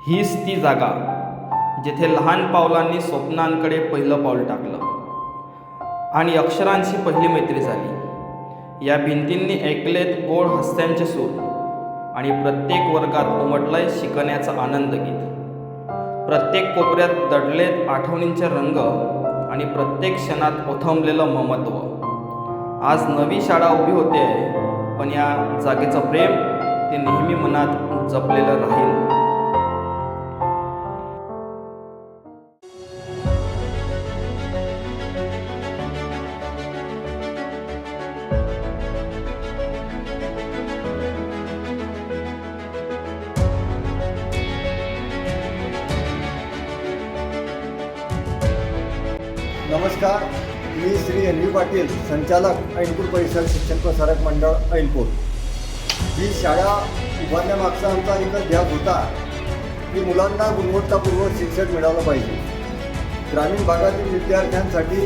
हीच ती जागा जिथे लहान पावलांनी स्वप्नांकडे पहिलं पाऊल टाकलं आणि अक्षरांची पहिली मैत्री झाली. या भिंतींनी ऐकलेत गोड हास्यांचे सूर आणि प्रत्येक वर्गात उमटलाय शिकण्याचा आनंद गीत. प्रत्येक कोपऱ्यात दडलेत आठवणींचे रंग आणि प्रत्येक क्षणात ओथंबलेलं ममत्व. आज नवी शाळा उभी होते आहे, पण या जागेचं प्रेम ते नेहमी मनात जपलेलं राहील. नमस्कार, मी श्री एन व्ही पाटील, संचालक ऐनपूर परिसर शिक्षण प्रसारक मंडळ ऐनपूर. ही शाळा उभारण्यामागचा आमचा एकच ध्यास होता की मुलांना गुणवत्तापूर्वक शिक्षण मिळालं पाहिजे. ग्रामीण भागातील विद्यार्थ्यांसाठी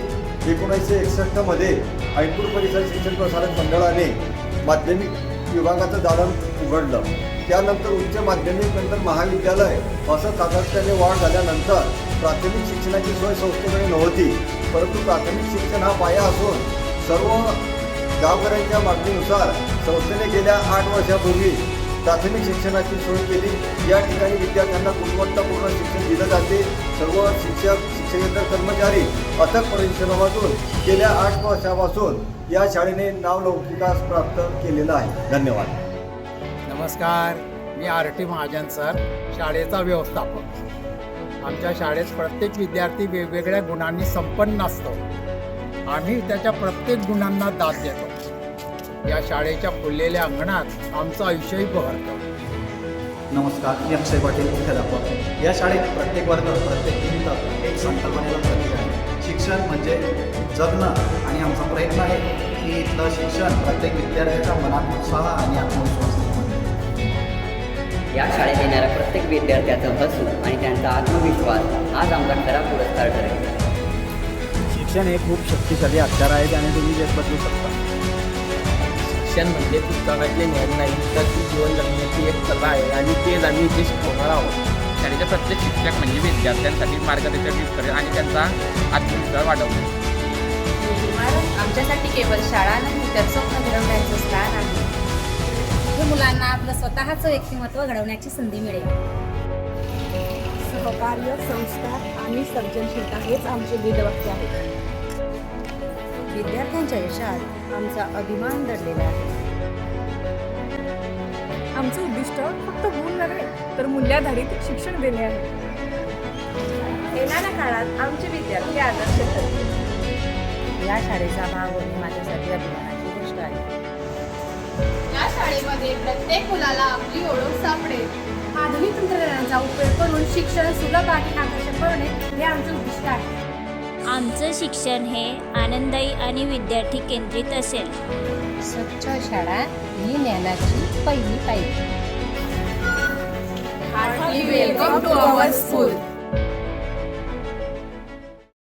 1961मध्ये ऐनपूर परिसर शिक्षण प्रसारक मंडळाने माध्यमिक विभागाचं दालन उघडलं. त्यानंतर उच्च माध्यमिक, नंतर महाविद्यालय असं सातत्याने वाढ झाल्यानंतर प्राथमिक शिक्षणाची सोय संस्थेकडे नव्हती, परंतु प्राथमिक शिक्षण हा पाया असून सर्व गावकऱ्यांच्या मागणीनुसार संस्थेने गेल्या 8 वर्षापूर्वी प्राथमिक शिक्षणाची सोय केली. या ठिकाणी विद्यार्थ्यांना गुणवत्तापूर्ण शिक्षण दिलं जाते. सर्व शिक्षक, शिक्षकेतर कर्मचारी अथक परिश्रमातून गेल्या 8 वर्षापासून या शाळेने नावलौकिकास प्राप्त केलेला आहे. धन्यवाद. नमस्कार, मी आर.टी. महाजन सर, शाळेचा व्यवस्थापक. आमच्या शाळेत प्रत्येक विद्यार्थी वेगवेगळ्या गुणांनी संपन्न असतो. आम्ही त्याच्या प्रत्येक गुणांना दाद देतो. या शाळेच्या फुललेल्या अंगणात आमचं आयुष्यही बहरतं. नमस्कार, मी अक्षय पाटील, मुख्याध्यापक. या शाळेत प्रत्येक वर्ग, प्रत्येक मिनिट एक संकल्पनेला प्रतीक आहे. शिक्षण म्हणजे जगणं, आणि आमचा प्रयत्न आहे की इथलं शिक्षण प्रत्येक विद्यार्थ्याच्या मनात उत्साह आणि आत्मविश्वास निर्माण करेल. या शाळेत येणाऱ्या प्रत्येक विद्यार्थ्याचं हसू आणि त्यांचा आत्मविश्वास आज आमचा खरा पुरस्कार ठरेल. शिक्षण हे खूप शक्तिशाली हत्यार आहे आणि तुम्ही जग बदलू शकता. शिक्षण म्हणजे पुस्तकातले ज्ञान नाही, तर ती जीवन जगण्याची एक कला आहे आणि तेच आम्ही इथे शिकवणार आहोत. शाळेचे प्रत्येक शिक्षक म्हणजे विद्यार्थ्यांसाठी मार्गदर्शन करेल आणि त्यांचा आत्मविश्वास वाढवतो. आमच्यासाठी केवळ शाळा नाही, तर स्वप्न घडवण्याचं स्थान आहे. हे मुलांना आपलं स्वतःचं व्यक्तिमत्व घडवण्याची संधी मिळेल. सहकार्य, संस्कार आणि सर्जनशीलता हेच आमचे वेदवाक्य आहे. विद्यार्थ्यांच्या यशात आमचा अभिमान दडलेला आहे. आमचं उद्दिष्ट फक्त गुण नव्हे, तर मूल्याधारित शिक्षण देणे आहे. येणाऱ्या काळात आमचे विद्यार्थी आदर्श ठरतील. या शाळेचा भाग होणे माझ्यासाठी अभिमानाची गोष्ट आहे. या शाळेमध्ये प्रत्येक मुलाला आपली ओळख सापडेल. आधुनिक तंत्रज्ञानाचा उपयोग करून शिक्षण सुलभ आणि आकर्षक बनवणे हे आमचे उद्दिष्ट आहे. आमचं शिक्षण हे आनंददायी आणि विद्यार्थी केंद्रित असेल. स्वच्छ शाळा ही ज्ञानाची पहिली पायरी. Heartily welcome to our school.